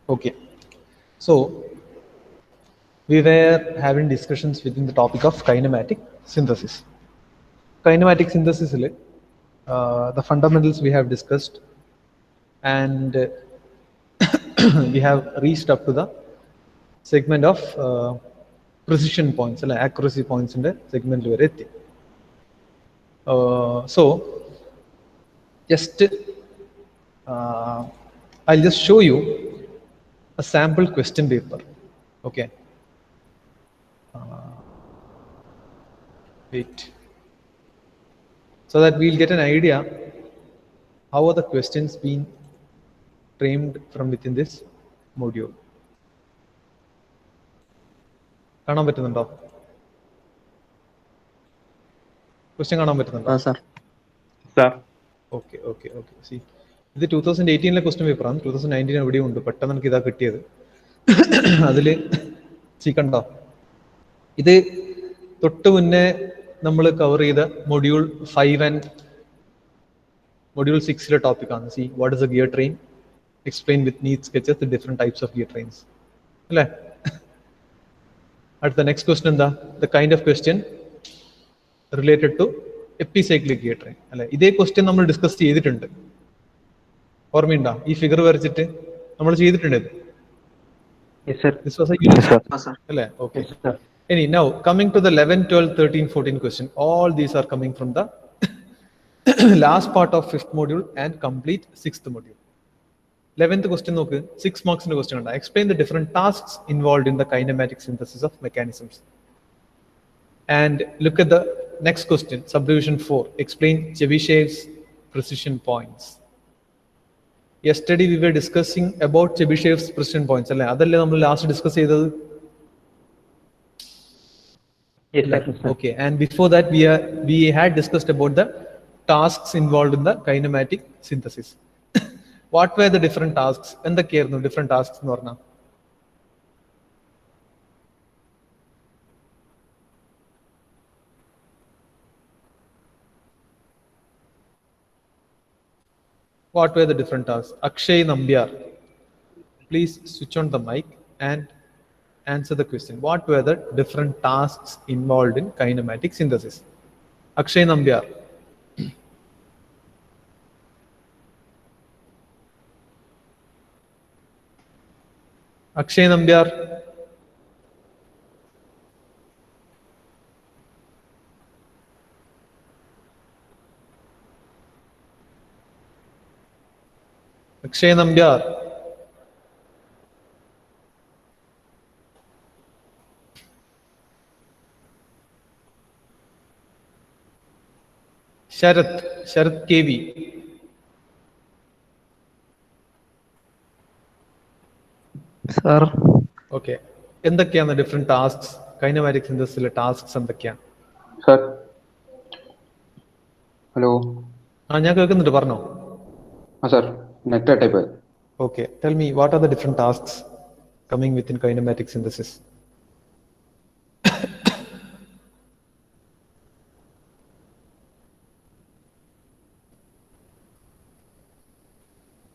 Okay, so we were having discussions within the topic of kinematic synthesis. Kinematic synthesis, the fundamentals we have discussed, and we have reached up to the segment of precision points, accuracy points in the segment. So just I'll just show you a sample question paper. Okay. Wait. So that we'll get an idea how are the questions being framed from within this module. കാണാൻ പറ്റുന്നുണ്ടോ? Question കാണാൻ പറ്റുന്നുണ്ടോ? Okay okay okay. C, ഇത് 2018 question പേപ്പറാണ്. 2019 എവിടെയും ഉണ്ട്. പെട്ടെന്ന് എനിക്ക് ഇതാ കിട്ടിയത്. അതിൽ കണ്ടോ, ഇത് തൊട്ട് മുന്നേ നമ്മൾ കവർ ചെയ്ത മൊഡ്യൂൾ 5 ആൻഡ് മൊഡ്യൂൾ 6 ടോപ്പിക്കാണ്. C, what is a gear train, explain with neat sketches the different types of gear trains അല്ലേ? അടുത്ത നെക്സ്റ്റ് ക്വസ്റ്റ്യൻ എന്താ? The kind of question related to epicyclic gear train അല്ലെ? ഇതേ question നമ്മൾ discuss ചെയ്തിട്ടുണ്ട്. ഓർമ്മയുണ്ടോ? ഈ ഫിഗർ വരച്ചിട്ട് നമ്മൾ ചെയ്തിട്ടുണ്ട് ഇത്. അല്ലേ? ഓക്കെ. ഇനി now coming to the 11, 12, 13, 14 question. All these are coming from the last part of 5th module and complete 6th module. 11th question നോക്ക്, 6 മാർക്സിന്റെ ക്വസ്റ്റ്യൻ ഉണ്ട്. Explain the different tasks involved in the kinematic synthesis of mechanisms. And look at the next question, subdivision 4. Explain Chebyshev's precision points. Yesterday we were discussing about Chebyshev's precision points. Adalle nammal last discuss cheythathu. Yes, sir. Okay, and before that we had discussed about the tasks involved in the kinematic synthesis. What were the different tasks? Endakkairunnu different tasks nu parna? What were the different tasks? Akshay Nambiar, please switch on the mic and answer the question. What were the different tasks involved in kinematic synthesis? Akshay Nambiar. Akshay Nambiar. Akshay Nambiar. Sharath KV. Sir. Okay. എന്തൊക്കെയാണ് different tasks kinematic സിന്തസിസിലെ tasks എന്തൊക്കെയാണ്? Sir hello. ഞാൻ കേൾക്കുന്നുണ്ട്, പറഞ്ഞോ. Sir net type. Okay, tell me what are the different tasks coming within kinematic synthesis?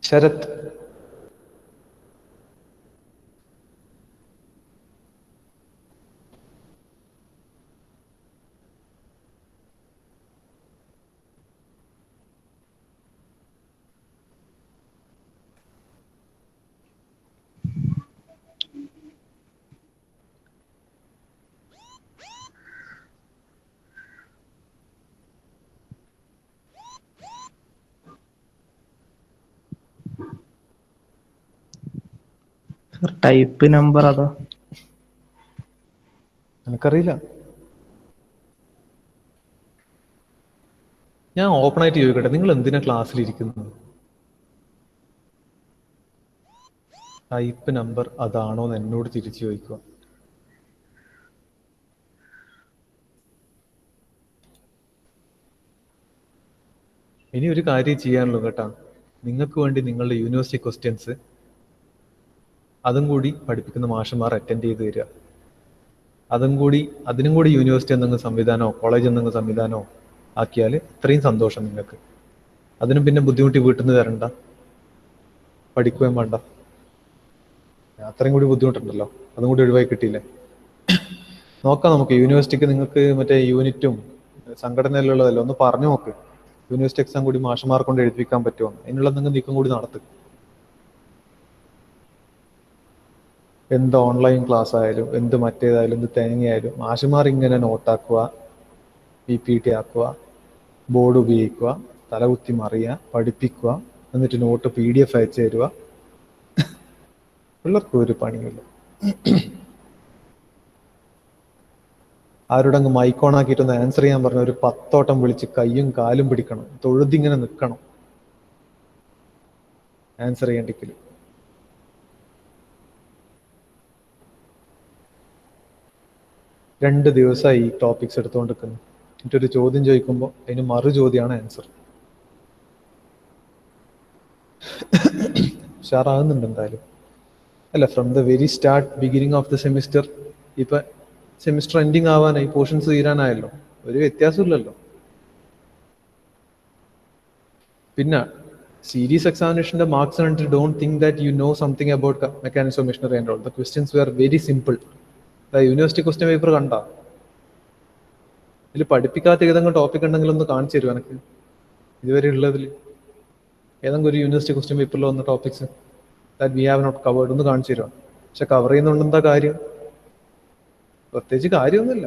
Sharath. Type number അതോ? എനിക്കറിയില്ല. ഞാൻ open ആയിട്ട് ചോദിക്കട്ടെ, നിങ്ങൾ എന്തിനാ ക്ലാസ്സിലിരിക്കുന്നത്? ടൈപ്പ് നമ്പർ അതാണോ എന്ന് എന്നോട് തിരിച്ചു ചോദിക്കുക. ഇനി ഒരു കാര്യം ചെയ്യാനുള്ളൂ കേട്ടാ, നിങ്ങൾക്ക് വേണ്ടി നിങ്ങളുടെ യൂണിവേഴ്സിറ്റി ക്വസ്റ്റ്യൻസ് അതും കൂടി പഠിപ്പിക്കുന്ന മാഷന്മാർ അറ്റൻഡ് ചെയ്ത് തരിക. അതിനും കൂടി യൂണിവേഴ്സിറ്റി എന്തെങ്കിലും സംവിധാനമോ കോളേജ് എന്തെങ്കിലും സംവിധാനമോ ആക്കിയാൽ അത്രയും സന്തോഷം നിങ്ങൾക്ക്. അതിനും പിന്നെ ബുദ്ധിമുട്ടി വീട്ടിൽ നിന്ന് തരണ്ട, പഠിക്കുകയും വേണ്ട. അത്രയും കൂടി ബുദ്ധിമുട്ടുണ്ടല്ലോ, അതും കൂടി ഒഴിവായി കിട്ടിയില്ലേ. നോക്കാം നമുക്ക്. യൂണിവേഴ്സിറ്റിക്ക് നിങ്ങൾക്ക് മറ്റേ യൂണിറ്റും സംഘടനയിലുള്ളതല്ലോ ഒന്ന് പറഞ്ഞു നോക്ക്. യൂണിവേഴ്സിറ്റി എക്സാം കൂടി മാഷന്മാർ കൊണ്ട് എഴുതിപ്പിക്കാൻ പറ്റുമോ, അതിനുള്ള നിങ്ങൾ നീക്കം കൂടി നടത്തുക. എന്ത് ഓൺലൈൻ ക്ലാസ് ആയാലും എന്ത് മറ്റേതായാലും എന്ത് തേങ്ങയായാലും മാഷന്മാർ ഇങ്ങനെ നോട്ടാക്കുക, PPT ആക്കുക, ബോർഡ് ഉപയോഗിക്കുക, തലകുത്തി മറിയുക, പഠിപ്പിക്കുക, എന്നിട്ട് നോട്ട് PDF അയച്ചു തരിക. പിള്ളേർക്ക് ഒരു പണിയില്ല. ആരോട് അങ്ങ് മൈക്കോൺ ആക്കിയിട്ടൊന്ന് ആൻസർ ചെയ്യാൻ പറഞ്ഞ ഒരു 10 വട്ടം വിളിച്ച് കയ്യും കാലും പിടിക്കണം, തൊഴുതിങ്ങനെ നിൽക്കണം ആൻസർ ചെയ്യണ്ടെങ്കിൽ. രണ്ട് ദിവസമായി ഈ ടോപ്പിക്സ് എടുത്തുകൊണ്ടിരിക്കുന്നു. എന്നിട്ടൊരു ചോദ്യം ചോദിക്കുമ്പോൾ അതിന് മറു ചോദ്യമാണ് ആൻസർ. ഉഷാറാകുന്നുണ്ട് എന്തായാലും അല്ല. From the very start, beginning of the semester, ഇപ്പൊ സെമിസ്റ്റർ എൻഡിങ് ആവാനായി, പോർഷൻസ് തീരാനായല്ലോ, ഒരു വ്യത്യാസമില്ലല്ലോ. പിന്നെ സീരീസ് എക്സാമിനേഷന്റെ മാർക്സ് കണ്ടിട്ട് don't think that you know something about mechanics of machinery and all. The questions were very simple. University question paper കണ്ട ഇതിൽ പഠിപ്പിക്കാത്ത ഏതെങ്കിലും ടോപ്പിക് ഉണ്ടെങ്കിൽ ഒന്ന് കാണിച്ചു തരും എനിക്ക് ഇതുവരെ ഉള്ളതിൽ. ഏതെങ്കിലും ഒരു യൂണിവേഴ്സിറ്റി ക്വസ്റ്റ്യൻ പേപ്പറിൽ വന്ന topics that we have not covered ഒന്ന് കാണിച്ചു തരുമോ? പക്ഷെ കവർ ചെയ്യുന്നുണ്ട് എന്താ കാര്യം? പ്രത്യേകിച്ച് കാര്യമൊന്നുമില്ല.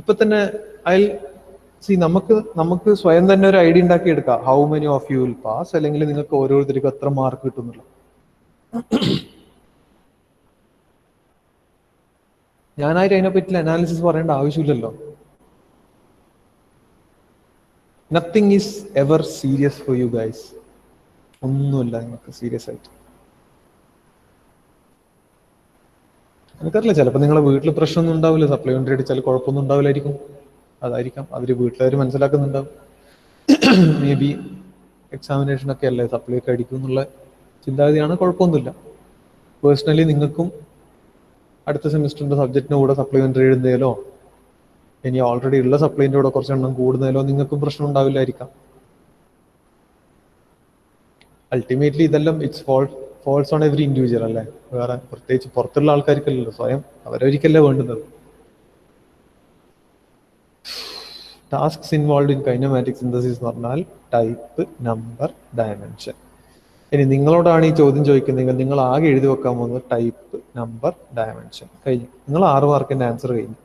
ഇപ്പൊ തന്നെ നമുക്ക് സ്വയം തന്നെ ഒരു ഐഡിയ ഉണ്ടാക്കി എടുക്കാം. How many of you will pass, അല്ലെങ്കിൽ നിങ്ങൾക്ക് ഓരോരുത്തർക്കും എത്ര മാർക്ക് കിട്ടുന്നില്ല. ഞാനായിട്ട് അതിനെപ്പറ്റി അനാലിസിസ് പറയേണ്ട ആവശ്യമില്ലല്ലോ. Nothing is ever serious for you guys. ഒന്നുമില്ല നിങ്ങൾക്ക് സീരിയസ് ആയിട്ട്. എനിക്കറിയില്ല, ചിലപ്പോൾ നിങ്ങളെ വീട്ടിൽ പ്രശ്നമൊന്നും ഉണ്ടാവില്ല, സപ്ലിമെന്ററി അടിച്ചാൽ കുഴപ്പമൊന്നും ഉണ്ടാവില്ലായിരിക്കും. അതായിരിക്കാം അവര് വീട്ടിലവർ മനസ്സിലാക്കുന്നുണ്ടാവും. മേ ബി എക്സാമിനേഷനൊക്കെ അല്ലേ, സപ്ലി ഒക്കെ അടിക്കും എന്നുള്ള ചിന്താഗതിയാണ്, കുഴപ്പമൊന്നുമില്ല. പേഴ്സണലി നിങ്ങൾക്കും അടുത്ത സെമിസ്റ്ററിന്റെ സബ്ജക്റ്റിന്റെ കൂടെ സപ്ലിമെന്ററി എഴുതുന്നതിലോ ഇനി ഓൾറെഡി ഉള്ള സപ്ലിന്റെ കൂടെ കുറച്ചെണ്ണം കൂടുന്നതിലോ നിങ്ങൾക്കും പ്രശ്നം ഉണ്ടാവില്ലായിരിക്കാം. അൾട്ടിമേറ്റ്ലി ഇതെല്ലാം it's falls on every individual അല്ലേ. വേറെ പ്രത്യേകിച്ച് പുറത്തുള്ള ആൾക്കാർക്കല്ലല്ലോ, സ്വയം അവരൊരിക്കലേ വേണ്ടുന്നത്. Tasks involve in kinematic synthesis എന്ന് പറഞ്ഞാൽ ടൈപ്പ്, നമ്പർ, ഡയമെൻഷൻ. ഇനി നിങ്ങളോടാണ് ഈ ചോദ്യം ചോദിക്കുന്നതെങ്കിൽ നിങ്ങൾ ആകെ എഴുതി വെക്കാൻ പോകുന്നത് ടൈപ്പ്, നമ്പർ, ഡയമെൻഷൻ. കഴിഞ്ഞു. നിങ്ങൾ 6 മാർക്കിന്റെ ആൻസർ കഴിഞ്ഞു.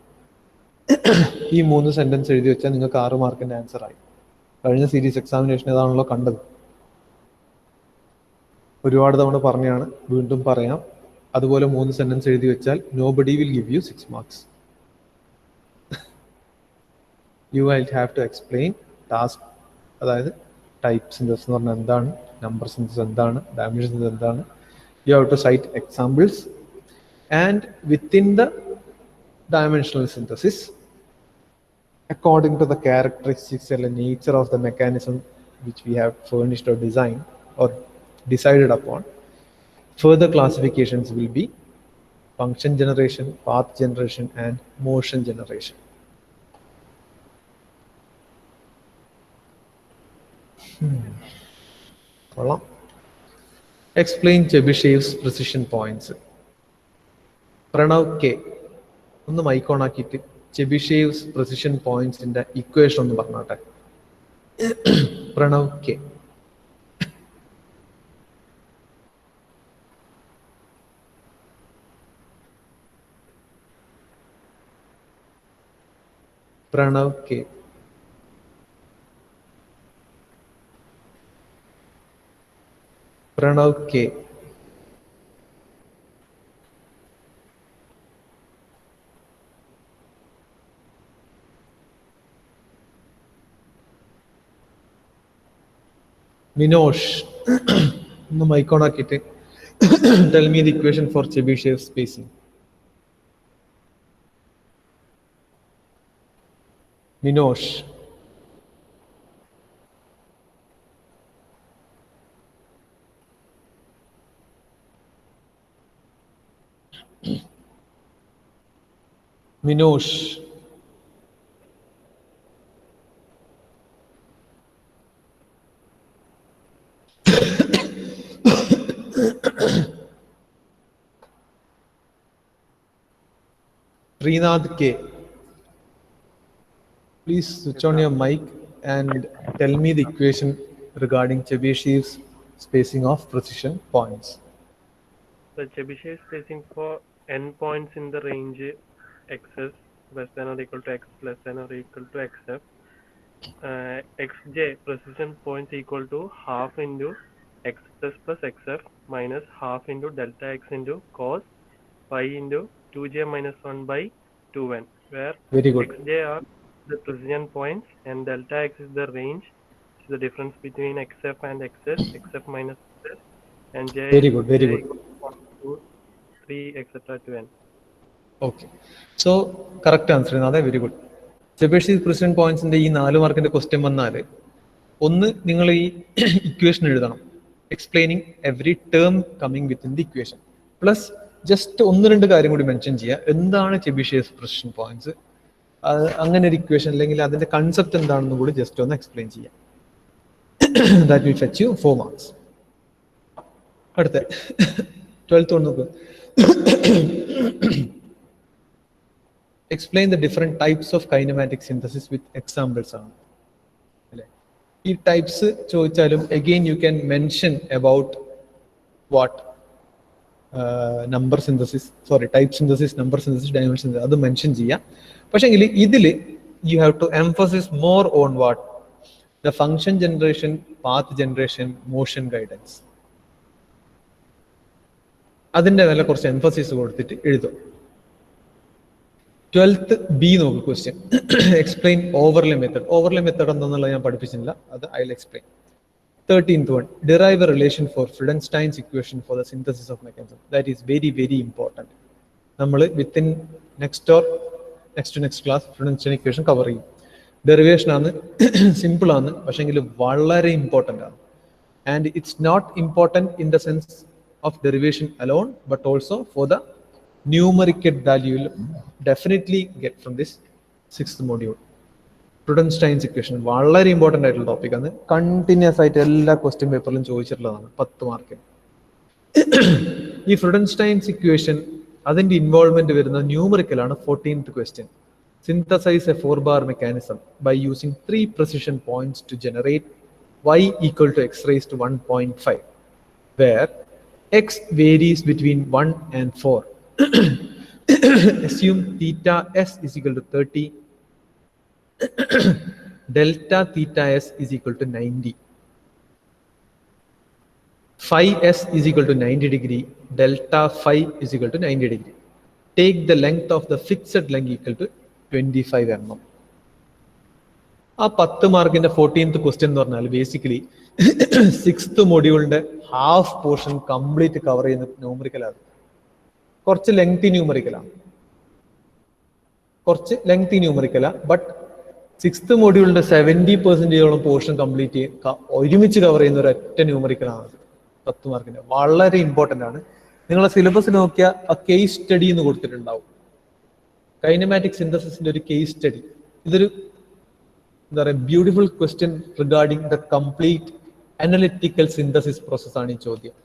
ഈ 3 സെന്റൻസ് എഴുതി വെച്ചാൽ നിങ്ങൾക്ക് 6 മാർക്കിന്റെ ആൻസർ ആയി. കഴിഞ്ഞ സീരീസ് എക്സാമിനേഷൻ ഏതാണല്ലോ കണ്ടത്. ഒരുപാട് തവണ പറഞ്ഞാണ്, വീണ്ടും പറയാം. അതുപോലെ 3 സെന്റൻസ് എഴുതി വെച്ചാൽ nobody will give you 6 marks. You will have to explain task, അതായത് ടൈപ്പ് സിന്തസിസ് എന്ന് പറഞ്ഞാൽ എന്താണ്, നമ്പർ സിന്തസിസ് എന്താണ്, ഡയമെൻഷൻ സിന്തസിസ് എന്താണ്. You have to cite examples and within the dimensional synthesis, according to the characteristics and the nature of the mechanism which we have furnished or designed or decided upon, further classifications will be function generation, path generation, and motion generation. Explain Chebyshev's precision points. Pranav K. ഒന്ന് mic on ആക്കിയിട്ട് ചെബിഷേവ്സ് precision പോയിന്റ്സിന്റെ equation ഒന്ന് പറഞ്ഞാട്ടെ. Pranav K. Pranav K. Pranav K. Minosh ഒന്ന് mic on ആക്കിയിട്ട് tell me the equation for Chebyshev spacing. Minosh. Minosh. Srinath K. Please switch on your mic and tell me the equation regarding Chebyshev's spacing of precision points. The Chebyshev spacing for n points in the range xs less than or equal to x less than or equal to xf. Xj precision points equal to half into xs plus xf minus half into delta x into cos pi into 2j minus 1 by 2n, where Very good. xj are the precision points and delta x is the range, is the difference between xf and xs, xf minus xs, and j Very good, very j good. equals to 3 etc to n. Okay. So, correct answer. Another very good. Chebyshev precision points in the 4 മാർക്കിന്റെ question വന്നാൽ ഒന്ന് നിങ്ങൾ ഈ equation എഴുതണം, explaining every term coming within the equation, plus just 1-2 കാര്യം കൂടി mention ചെയ്യുക. എന്താണ് ചെബിഷേവ്സ് precision points, അങ്ങനെ ഒരു ഇക്വേഷൻ അല്ലെങ്കിൽ അതിന്റെ കൺസെപ്റ്റ് എന്താണെന്ന് കൂടി ജസ്റ്റ് ഒന്ന് എക്സ്പ്ലെയിൻ ചെയ്യാം. That will fetch you 4 marks. അടുത്ത 12th ഒന്ന് നോക്കുക. Explain the different types of kinematic synthesis with examples ആണ് അല്ലേ. ഈ ടൈപ്സ് ചോദിച്ചാലും again you can mention about what number synthesis, sorry, type synthesis, number synthesis, dimension synthesis, അത് mention ചെയ്യാം. പക്ഷെങ്കിൽ ഇതിൽ you have to emphasize more on what the function generation, path generation, motion guidance. അതിന്റെ മേലെ കുറച്ച് emphasis കൊടുത്തിട്ട് എഴുതും. 12th B നോക്ക് question. Explain overlay method. Overlay method എന്താണെന്നുള്ളത് ഞാൻ പഠിപ്പിച്ചില്ല, അത് I will explain. 13th one, derive a relation for Freudenstein's equation for the synthesis of mechanism. That is very very important. നമ്മൾ within next to next class Freudenstein equation cover ചെയ്യും. Derivation ആണ്, simple ആണ്, പക്ഷെങ്കിൽ വളരെ important ആണ്. And it's not important in the sense of derivation alone, but also for the numerical value you will definitely get from this 6th module. Freudenstein's equation വളരെ important ആയിട്ടുള്ള topic ആണ്. Continuous ആയിട്ട് എല്ലാ question പേപ്പറിലും ചോദിച്ചിട്ടുള്ളതാണ് 10 മാർക്കിന്. ഈ Freudenstein's equation അതിന്റെ involvement വരുന്ന numerical ആണ്. 14th question, synthesize a 4-bar mechanism by using 3 precision points to generate y equal to x raised to 1.5, where x varies between 1 and 4. Assume theta s is equal to 30, delta theta s is equal to 90, phi s is equal to 90 degree, delta phi is equal to 90 degree. Take the length of the fixed length equal to 25 mm. ആ 10 മാർക്കിന്റെ 14th question എന്ന് പറഞ്ഞാൽ basically 6th മൊഡ്യൂളിന്റെ half portion complete cover ചെയ്യുന്ന ന്യൂമറിക്കലാണ്. കുറച്ച് lengthy ന്യൂമറിക്കലാണ്, but 6th മൊഡ്യൂളിന്റെ 70% portion complete ഒരുമിച്ച് cover ചെയ്യുന്ന ഒരു ഒറ്റ ന്യൂമറിക്കലാണ് 10 മാർക്കിന്റെ. വളരെ ഇമ്പോർട്ടൻ്റ് ആണ്. നിങ്ങളെ സിലബസ് നോക്കിയാൽ ആ കേസ് സ്റ്റഡി എന്ന് കൊടുത്തിട്ടുണ്ടാവും. കൈനമാറ്റിക് സിന്തസിസിന്റെ ഒരു കേസ് സ്റ്റഡി. ഇതൊരു എന്താ പറയുക, beautiful question regarding the complete analytical synthesis process ആണ് ഈ ചോദ്യം.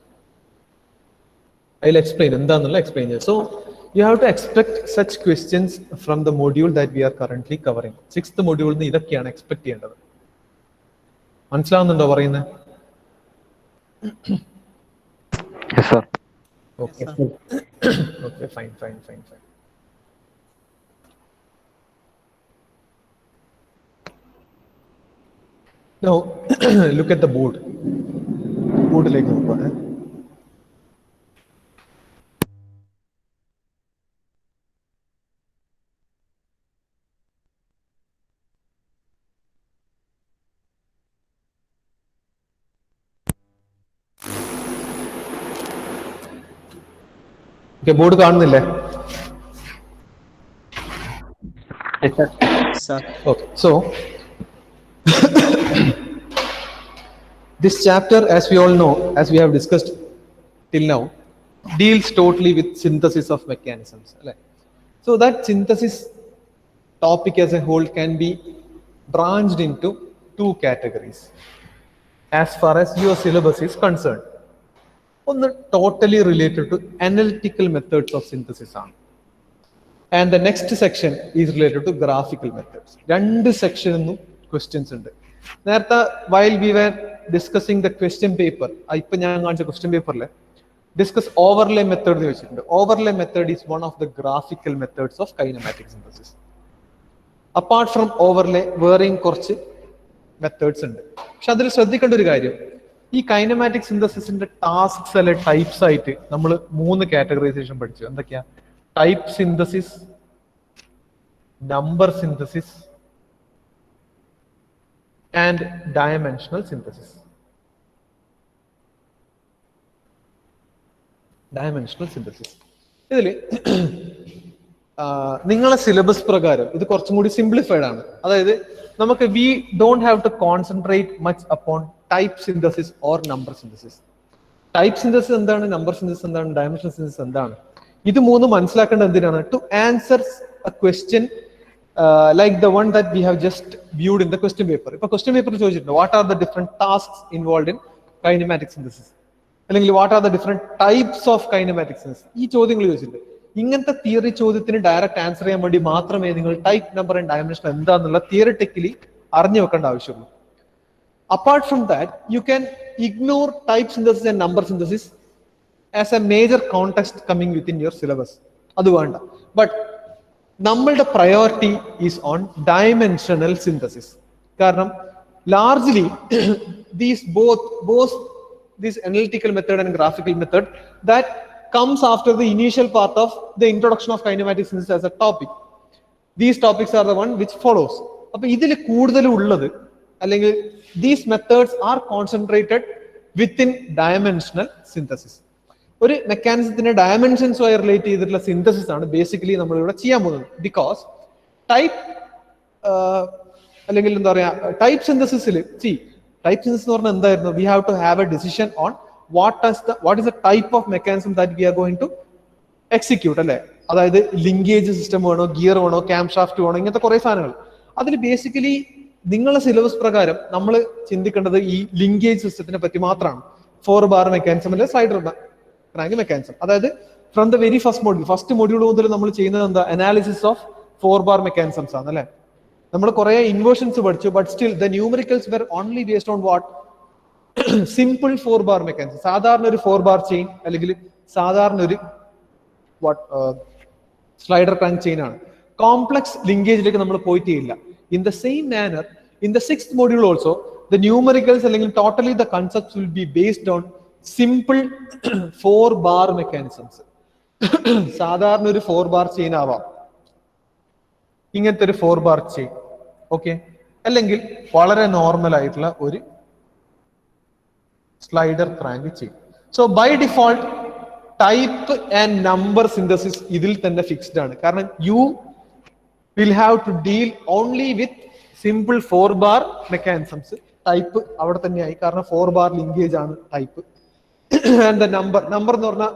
അതിൽ എക്സ്പ്ലെയിൻ എന്താണെന്നുള്ള എക്സ്പ്ലെയിൻ ചെയ്യാം. So you have to expect such questions from the module that we are currently covering. 6th മൊഡ്യൂളിൽ നിന്ന് ഇതൊക്കെയാണ് എക്സ്പെക്ട് ചെയ്യേണ്ടത്. മനസ്സിലാവുന്നുണ്ടോ പറയുന്നത്? Okay okay, fine. Now, look at the board. Board-like നോക്കുക. Okay, board കാണുന്നില്ലേ? Okay, so this chapter, as we all know, as we have discussed till now, deals totally with synthesis of mechanisms. So that synthesis topic as a whole can be branched into 2 categories as far as your syllabus is concerned. One totally related to analytical methods of synthesis. And the next section is related to graphical methods. രണ്ട് സെക്ഷനിന്നും questions ഉണ്ട്. നേരത്തെ while we were discussing the question paper, ഇപ്പൊ ഞാൻ കാണിച്ച question പേപ്പറിൽ discuss overlay method എന്ന് വെച്ചിട്ടുണ്ട്. Overlay method is one of the graphical methods of kinematic synthesis. Apart from overlay വേറെയും കുറച്ച് മെത്തേഡ്സ് ഉണ്ട്. പക്ഷെ അതിൽ ശ്രദ്ധിക്കേണ്ട ഒരു കാര്യം, ഈ കൈനമാറ്റിക് സിന്തസിസിന്റെ ടാസ്ക്സ് അല്ലെ ടൈപ്സ് ആയിട്ട് നമ്മൾ 3 കാറ്റഗറൈസേഷൻ പഠിച്ചു. എന്തൊക്കെയാ? Type synthesis, number synthesis and dimensional synthesis. Dimensional synthesis ഇതില് നിങ്ങളെ സിലബസ് പ്രകാരം ഇത് കുറച്ചും കൂടി സിംപ്ലിഫൈഡ് ആണ്. അതായത് നമുക്ക് we don't have to concentrate much upon type synthesis or number synthesis. Type synthesis എന്താണ്, നമ്പർ സിന്തസിസ് എന്താണ്, ഡയമെൻഷണൽ സിന്തസിസ് എന്താണ്, ഇത് മൂന്ന് മനസ്സിലാക്കേണ്ടത് എന്തിനാണ്? To answer a question like the one that we have just viewed in the question paper. ഇപ്പൊ question paper ചോദിച്ചിട്ടുണ്ട് what are the different tasks involve in kinematic synthesis, അല്ലെങ്കിൽ what are the different types of kinematic synthesis. ഈ ചോദ്യങ്ങൾ ചോദിച്ചിട്ടുണ്ട്. ഇങ്ങനത്തെ theory ചോദ്യത്തിന് direct answer ചെയ്യാൻ വേണ്ടി മാത്രമേ നിങ്ങൾ ടൈപ്പ്, നമ്പർ ആൻഡ് ഡയമെൻഷൻ എന്താന്നുള്ള തിയറിറ്റിക്കലി അറിഞ്ഞു വെക്കേണ്ട ആവശ്യമുള്ളൂ. Apart from that you can ignore type synthesis and number synthesis as a major context coming within your syllabus. അത് വേണ്ട. ബട്ട് നമ്മളുടെ priority is on dimensional synthesis. കാരണം largely this analytical method and graphical method that comes after the initial part of the introduction of kinematic synthesis as a topic. These topics are the one which follows. അപ്പൊ ഇതിൽ കൂടുതൽ ഉള്ളത് അല്ലെങ്കിൽ these methods are concentrated within dimensional synthesis. ഒരു മെക്കാനിസത്തിന്റെ ഡയമെൻഷൻസുമായി relate ചെയ്തിട്ടുള്ള synthesis ആണ് basically നമ്മൾ ഇവിടെ ചെയ്യാൻ പോകുന്നത്. ബിക്കോസ് ടൈപ്പ് അല്ലെങ്കിൽ എന്താ പറയാ, ടൈപ്പ് സിന്തസിസിൽ ടൈപ്പ് സിന്തസിസ് എന്ന് പറഞ്ഞാൽ എന്തായിരുന്നു? We have to have a decision on what is the type of mechanism that we are going to execute, അല്ലെ? അതായത് ലിങ്കേജ് സിസ്റ്റം വേണോ, ഗിയർ വേണോ, ക്യാം ഷാഫ്റ്റ് വേണോ, ഇങ്ങനത്തെ കുറെ സാധനങ്ങൾ. അതിൽ ബേസിക്കലി നിങ്ങളുടെ സിലബസ് പ്രകാരം നമ്മൾ ചിന്തിക്കേണ്ടത് ഈ ലിങ്കേജ് സിസ്റ്റത്തിനെ പറ്റി മാത്രമാണ്. 4 ബാർ മെക്കാനിസം അല്ലെ സ്ലൈഡർ ക്രാങ്ക് മെക്കാനിസം. അതായത് from the very first module മുതൽ നമ്മൾ ചെയ്യുന്നത് എന്താ? അനാലിസിസ് ഓഫ് 4 ബാർ മെക്കാനിസംസ് ആണ്, അല്ലെ? നമ്മൾ കുറെ ഇൻവേർഷൻസ് പഠിച്ചു. But still the numericals were only based on what? Simple 4 bar mechanism. സാധാരണ ഒരു 4 ബാർ ചെയിൻ അല്ലെങ്കിൽ സാധാരണ ഒരു സ്ലൈഡർ ക്രാങ്ക് ചെയിൻ ആണ്. കോംപ്ലക്സ് ലിങ്കേജിലേക്ക് നമ്മൾ പോയിട്ടില്ല. In the same manner in the 6th module also the numericals അല്ലെങ്കിൽ totally the concepts will be based on simple 4 bar mechanisms. സാധാരണ ഒരു 4 ബാർ ചെയിൻ ആവാം, ഇങ്ങനത്തെ ഒരു 4 ബാർ ചെയിൻ, ഓക്കെ, അല്ലെങ്കിൽ വളരെ നോർമൽ ആയിട്ടുള്ള ഒരു slider crank chain. So by default type and number synthesis ഇതിൽ തന്നെ ഫിക്സ്ഡ് ആണ്. കാരണം you will have to deal only with simple 4 bar mechanisms. Type അവിടെ തന്നെയായി, കാരണം 4 ബാർ ലിങ്കേജ് ആണ് ടൈപ്പ്. ആൻഡ് ദ നമ്പർ എന്ന് പറഞ്ഞാൽ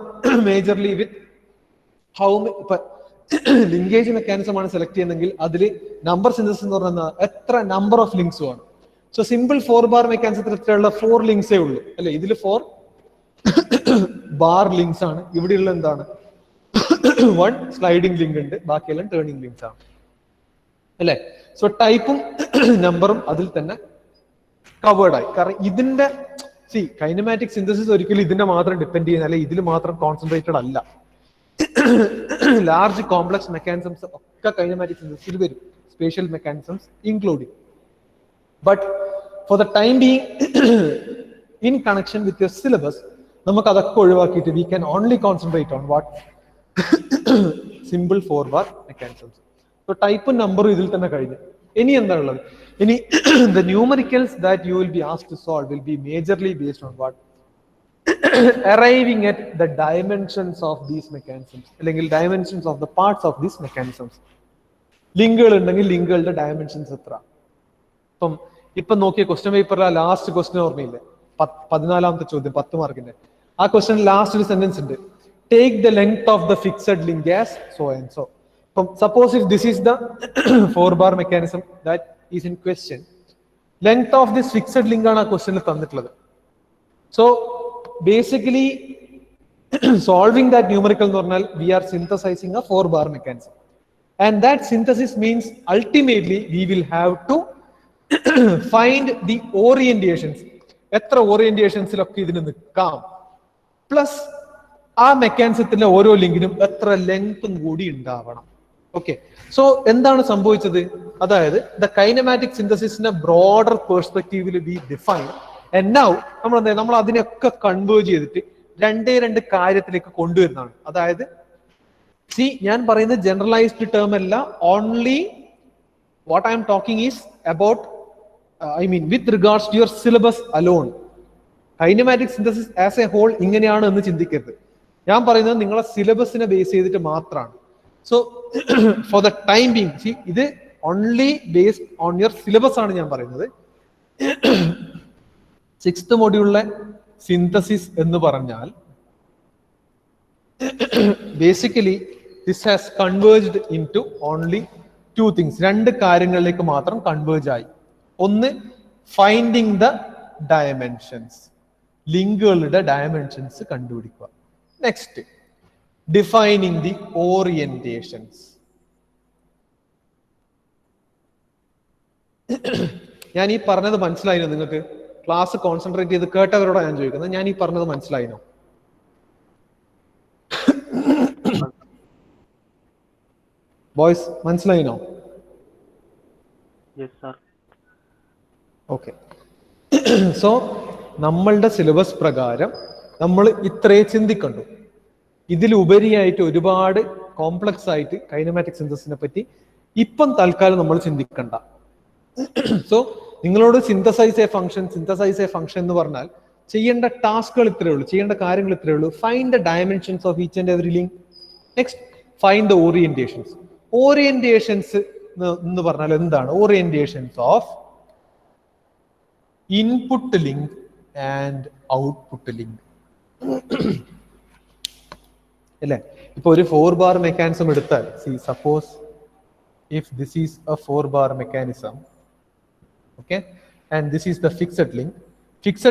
മേജർലി വിത്ത് ഹൗ ഇപ്പൊ ലിങ്കേജ് മെക്കാനിസം ആണ് സെലക്ട് ചെയ്യുന്നതെങ്കിൽ അതിൽ നമ്പർ സിന്തസിസ് എന്ന് പറഞ്ഞാൽ എത്ര നമ്പർ ഓഫ് ലിങ്ക്സ് ആണ്. സോ സിമ്പിൾ 4 ബാർ മെക്കാനിസത്തിൽ എത്രയുള്ള 4 ലിങ്ക്സേ ഉള്ളൂ, അല്ലെ? ഇതിൽ 4 ബാർ ലിങ്ക്സ് ആണ്. ഇവിടെയുള്ള എന്താണ്? 1 സ്ലൈഡിംഗ് ലിങ്ക് ഉണ്ട്, ബാക്കിയെല്ലാം ടേണിംഗ് ലിങ്ക്സ് ആണ്, അല്ലെ? സോ ടൈപ്പും നമ്പറും അതിൽ തന്നെ കവേർഡ് ആയി. കാരണം ഇതിന്റെ കൈനമാറ്റിക് സിന്തസിസ് ഒരിക്കലും ഇതിന്റെ മാത്രം ഡിപ്പെൻഡ് ചെയ്യുന്ന, അല്ലെ ഇതിൽ മാത്രം കോൺസെൻട്രേറ്റഡ് അല്ല. ലാർജ് കോംപ്ലക്സ് മെക്കാനിസംസ് ഒക്കെ കൈനമാറ്റിക് സിന്തസിസിൽ വരും, spatial mechanisms including. But for the time being in connection with your syllabus നമുക്ക് അതൊക്കെ ഒഴിവാക്കിയിട്ട് we can only concentrate on what? Simple 4 bar mechanisms. So ടൈപ്പും നമ്പറും ഇതിൽ തന്നെ കഴിഞ്ഞു. ഇനി എന്താണുള്ളത്? ഇനി the numericals that you will be asked to solve will be majorly based on what? Arriving at the dimensions of these mechanisms, അല്ലെങ്കിൽ dimensions of the parts of these mechanisms. ലിങ്കുകൾ ഉണ്ടെങ്കിൽ ലിങ്കുകളുടെ ഡയമെൻഷൻസ് എത്ര? ഇപ്പൊ നോക്കിയ ക്വസ്റ്റ്യൻ പേപ്പറിലെ ലാസ്റ്റ് ക്വസ്റ്റ്യൻ ഓർമ്മയില്ലേ? 14ാമത്തെ ചോദ്യം, 10 മാർക്കിന്റെ. ആ question last ഒരു സെന്റൻസ് ഉണ്ട്, take the length of the fixed link as so and so. Suppose if this is the 4 bar mechanism that is in question, length of this fixed link ആണ് ആ ക്വസ്റ്റ്യനിൽ തന്നിട്ടുള്ളത്. So basically solving that numerical എന്ന് പറഞ്ഞാൽ we are synthesising a 4 bar mechanism. And that synthesis means ultimately we will have to find the orientations. എത്ര ഓറിയന്റേഷൻസിലൊക്കെ ഇതിന് നിൽക്കാം, plus ആ മെക്കാനിസത്തിന്റെ ഓരോ ലിങ്കിനും എത്ര ലെങ്തും കൂടി ഉണ്ടാവണം. ഓക്കെ, സോ എന്താണ് സംഭവിച്ചത്? അതായത് ദ കൈനമാറ്റിക് സിന്തസിസിന്റെ ബ്രോഡർ പെർസ്പെക്റ്റീവിൽ വി ഡിഫൈൻ. ആൻഡ് നൗ നമ്മൾ അതിനൊക്കെ കൺവേർജ് ചെയ്തിട്ട് രണ്ട് കാര്യത്തിലേക്ക് കൊണ്ടുവരുന്നതാണ്. അതായത് ഞാൻ പറയുന്നത് ജനറലൈസ്ഡ് ടേം അല്ല, only what I am talking is about with regards to your syllabus alone. Kinematic synthesis as a whole ഇങ്ങനെയാണ് എന്ന് ചിന്തിക്കരുത്. ഞാൻ പറയുന്നത് നിങ്ങളെ സിലബസിനെ ബേസ് ചെയ്തിട്ട് മാത്രമാണ്. So for the time being ഇത് only based on your syllabus ആണ് ഞാൻ പറയുന്നത്. 6th മൊഡ്യൂളിലെ സിന്തസിസ് എന്ന് പറഞ്ഞാൽ basically this has converged into only 2 things. 2 കാര്യങ്ങളിലേക്ക് മാത്രം കൺവേർജ് ആയി. ഒന്ന്, ഫൈൻഡിങ് ദ ഡയമെൻഷൻസ്, ലിങ്കുകളുടെ ഡയമെൻഷൻസ് കണ്ടുപിടിക്കുക. Next, defining the orientations. ഞാൻ ഈ പറഞ്ഞത് മനസ്സിലായിനോ നിങ്ങൾക്ക്? ക്ലാസ് കോൺസെൻട്രേറ്റ് ചെയ്ത് കേട്ടവരോടാണ് ഞാൻ ചോദിക്കുന്നത്. ഞാൻ ഈ പറഞ്ഞത് മനസ്സിലായിനോ? ബോയ്സ് മനസ്സിലായിനോ? ഓക്കെ, സോ നമ്മളുടെ സിലബസ് പ്രകാരം നമ്മൾ ഇത്രേ ചിന്തിക്കണ്ടു. ഇതിലുപരിയായിട്ട് ഒരുപാട് കോംപ്ലക്സ് ആയിട്ട് കൈനമാറ്റിക് സിന്തസിനെ പറ്റി ഇപ്പം തൽക്കാലം നമ്മൾ ചിന്തിക്കണ്ട. സോ നിങ്ങളോട് സിന്തസൈസ് എ ഫംഗ്ഷൻ എന്ന് പറഞ്ഞാൽ ചെയ്യേണ്ട ടാസ്കുകൾ ഇത്രയേ ഉള്ളൂ, ചെയ്യേണ്ട കാര്യങ്ങൾ ഇത്രയേ ഉള്ളൂ. Find the dimensions of each and every link. Next, find the orientations. Orientations എന്ന് പറഞ്ഞാൽ എന്താണ്? Orientations of input link and output link അല്ലേ? ഇപ്പൊ ഒരു 4 bar മെക്കാനിസം എടുത്താൽ, suppose if this is A 4 bar mechanism, okay, and this is the fixed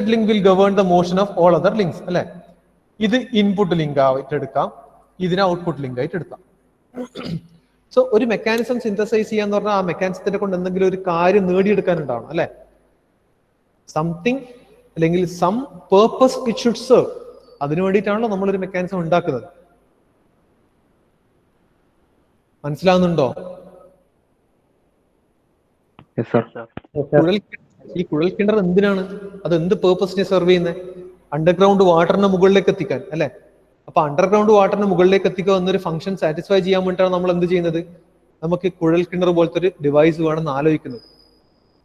link will govern the motion of all other links അല്ലെ? ഇത് input link ആയിട്ട് എടുക്കാം, ഇതിനെ output link ആയിട്ട് എടുക്കാം. സോ ഒരു മെക്കാനിസം സിന്തസൈസ് ചെയ്യാന്ന് പറഞ്ഞാൽ ആ മെക്കാനിസത്തിനെ കൊണ്ട് എന്തെങ്കിലും ഒരു കാര്യം നേടിയെടുക്കാനുണ്ടാവണം അല്ലെ? സംതിങ് അല്ലെങ്കിൽ some purpose it should serve. അതിനു വേണ്ടിയിട്ടാണല്ലോ നമ്മളൊരു മെക്കാനിസം ഉണ്ടാക്കുന്നത്. മനസ്സിലാവുന്നുണ്ടോ? ഈ കുഴൽ കിണർ എന്തിനാണ്? അത് എന്ത് പേർപ്പസിനെ സെർവ് ചെയ്യുന്നത്? അണ്ടർഗ്രൗണ്ട് വാട്ടറിന് മുകളിലേക്ക് എത്തിക്കാൻ അല്ലെ? അപ്പൊ അണ്ടർഗ്രൗണ്ട് വാട്ടറിന് മുകളിലേക്ക് എത്തിക്കുക എന്നൊരു ഫംഗ്ഷൻ സാറ്റിസ്ഫൈ ചെയ്യാൻ വേണ്ടിയിട്ടാണ് നമ്മൾ എന്ത് ചെയ്യുന്നത്? നമുക്ക് കുഴൽ കിണർ പോലത്തെ ഒരു ഡിവൈസ് വേണമെന്ന് ആലോചിക്കുന്നത്.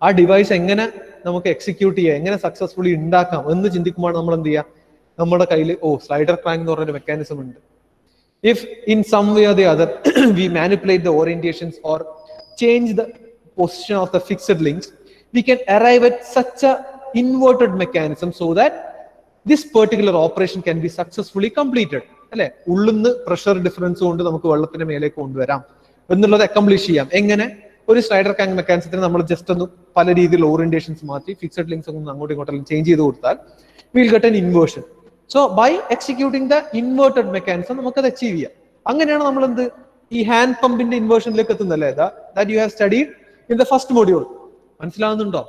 ആ ഡിവൈസ് എങ്ങനെ നമുക്ക് എക്സിക്യൂട്ട് ചെയ്യാം, എങ്ങനെ സക്സസ്ഫുള്ളി ഉണ്ടാക്കാം എന്ന് ചിന്തിക്കുമ്പോൾ നമ്മൾ എന്ത് ചെയ്യുക? നമ്മുടെ കയ്യിൽ സ്ലൈഡർ ക്രാങ്ക് എന്ന് പറഞ്ഞൊരു മെക്കാനിസം ഉണ്ട്. If in some way or the other we manipulate the orientations or change the position of the fixed links, we can arrive at such a inverted mechanism so that this particular operation can be successfully completed അല്ലെ? ഉള്ളിന്ന് pressure difference കൊണ്ട് നമുക്ക് വെള്ളത്തിന്റെ മേലേക്ക് കൊണ്ടുവരാം എന്നുള്ളത് accomplish ചെയ്യാം. എങ്ങനെ? ഒരു സ്ലൈഡർ ക്രാങ്ക് മെക്കാനിസത്തിന് നമ്മൾ ജസ്റ്റ് ഒന്ന് പല രീതിയിൽ ഓറിയന്റേഷൻസ് മാറ്റി ഫിക്സഡ് ലിങ്ക്സ് ഒന്ന് അങ്ങോട്ടും ഇങ്ങോട്ടും ചേഞ്ച് ചെയ്ത് കൊടുത്താൽ will get an inversion. So by executing the inverted mechanism നമുക്കത് അച്ചീവ് ചെയ്യാം. അങ്ങനെയാണ് നമ്മൾ എന്ത് ഈ ഹാൻഡ് പമ്പിന്റെ ഇൻവേർഷനിലേക്ക് എത്തുന്നല്ലേ? That you have studied in the first module. മനസ്സിലാവുന്നുണ്ടോ?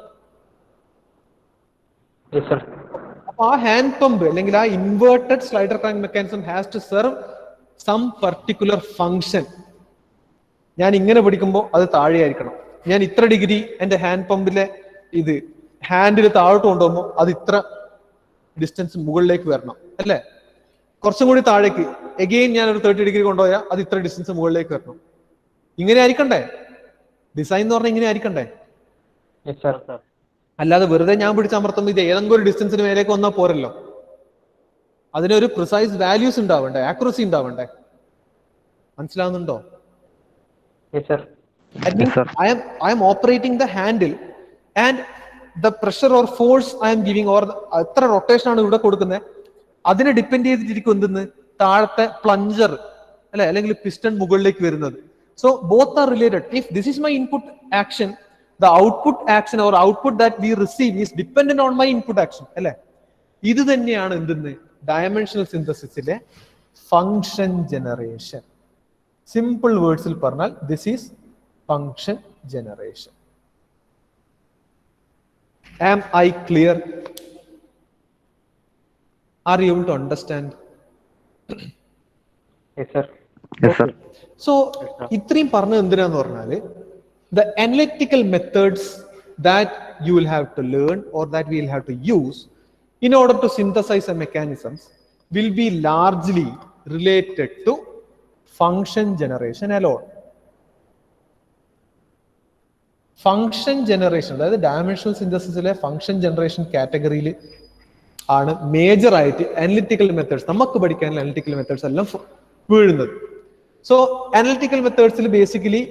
അപ്പൊ ആ ഹാൻഡ് പമ്പ് അല്ലെങ്കിൽ ആ inverted slider crank mechanism has to serve some particular function. ഞാൻ ഇങ്ങനെ പിടിക്കുമ്പോൾ അത് താഴെയായിരിക്കണം. ഞാൻ ഇത്ര ഡിഗ്രി എന്റെ ഹാൻഡ് പമ്പിലെ ഇത് ഹാൻഡിൽ താഴോട്ട് കൊണ്ടുപോകുമ്പോൾ അത് ഇത്ര ഡിസ്റ്റൻസ് മുകളിലേക്ക് വരണം അല്ലെ? കുറച്ചും കൂടി താഴേക്ക് എഗെയിൻ ഞാൻ ഒരു 30 ഡിഗ്രി കൊണ്ടുപോയാൽ അത് ഇത്ര ഡിസ്റ്റൻസ് മുകളിലേക്ക് വരണം. ഇങ്ങനെ ആയിരിക്കണ്ടേ? ഡിസൈൻ എന്ന് പറഞ്ഞാൽ ഇങ്ങനെ ആയിരിക്കണ്ടേ? അല്ലാതെ വെറുതെ ഞാൻ പിടിച്ചമർത്തുമ്പോൾ ഇത് ഏതെങ്കിലും ഒരു ഡിസ്റ്റൻസിന് മേലേക്ക് വന്നാൽ പോരല്ലോ. അതിനൊരു പ്രിസൈസ് വാല്യൂസ് ഉണ്ടാവണ്ടേ, ആക്യുറസി ഉണ്ടാവണ്ടേ? മനസ്സിലാവുന്നുണ്ടോ? I am operating the handle and the pressure or force I am giving or എത്ര റൊട്ടേഷൻ ആണ് ഇവിടെ കൊടുക്കുന്നത് അതിനെ ഡിപ്പെൻഡ് ചെയ്തിട്ടിരിക്കും എന്തെന്ന്? താഴത്തെ പ്ലഞ്ചർ അല്ലെ, അല്ലെങ്കിൽ പിസ്റ്റൺ മുകളിലേക്ക് വരുന്നത്. So both are related. If this is my input action, the output action or output that we receive is dependent on my input action അല്ലെ? ഇത് തന്നെയാണ് എന്തെന്ന് ഡയമെൻഷണൽ സിന്തസിസിലെ ഫംഗ്ഷൻ ജനറേഷൻ. സിമ്പിൾ വേർഡ്സിൽ പറഞ്ഞാൽ this is function generation. Am I clear? Are you able to understand? Yes, sir. Yes, sir. So, ഇത്രയും പറഞ്ഞത് എന്തിനാന്ന് പറഞ്ഞാല് the analytical methods that you will have to learn or that we will have to use in order to synthesize the mechanisms will be largely related to function generation alone. Function generation, അതായത് dimensional സിന്തസിസിലെ function generation കാറ്റഗറിയിൽ ആണ് major ആയിട്ട് analytical methods, നമുക്ക് പഠിക്കാനുള്ള analytical methods എല്ലാം വീഴുന്നത്. So അനലിറ്റിക്കൽ മെത്തേഡ്സിൽ basically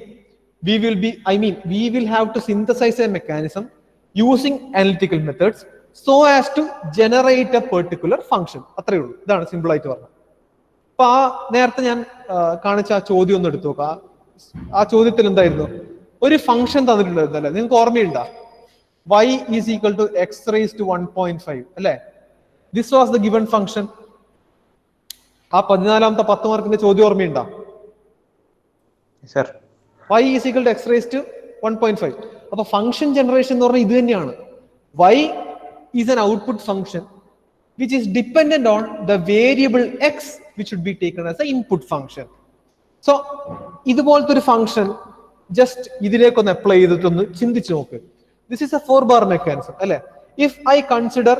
we will have to synthesize a mechanism using analytical methods so as to generate a particular function. അത്രയേ ഉള്ളൂ. ഇതാണ് സിമ്പിൾ ആയിട്ട് പറഞ്ഞത്. അപ്പൊ നേരത്തെ ഞാൻ കാണിച്ച ആ ചോദ്യം ഒന്ന് എടുത്തു നോക്കാം. ആ ചോദ്യത്തിൽ എന്തായിരുന്നു? ഒരു ഫംഗ്ഷൻ തന്നിട്ടുണ്ടായിരുന്നു അല്ലെ, നിങ്ങൾക്ക് ഓർമ്മയുണ്ടോ? y is equal to x raised to 1.5 അല്ലെ? This was the given function. ആ 14ാമത്തെ 10 മാർക്കിന്റെ ചോദ്യം ഓർമ്മയുണ്ടോ? Sir. y is equal to x raised to 1.5. അപ്പൊ ഫംഗ്ഷൻ ജനറേഷൻ എന്ന് പറഞ്ഞാൽ ഇത് തന്നെയാണ്. y is an output function which is dependent on the variable x which should be taken as an input function. So ഇതുപോലത്തെ ഒരു function just ഇതിലേക്കൊന്ന് apply ചെയ്തിട്ടൊന്ന് ചിന്തിച്ചു നോക്ക്. This is a 4-bar mechanism അല്ലെ? If I consider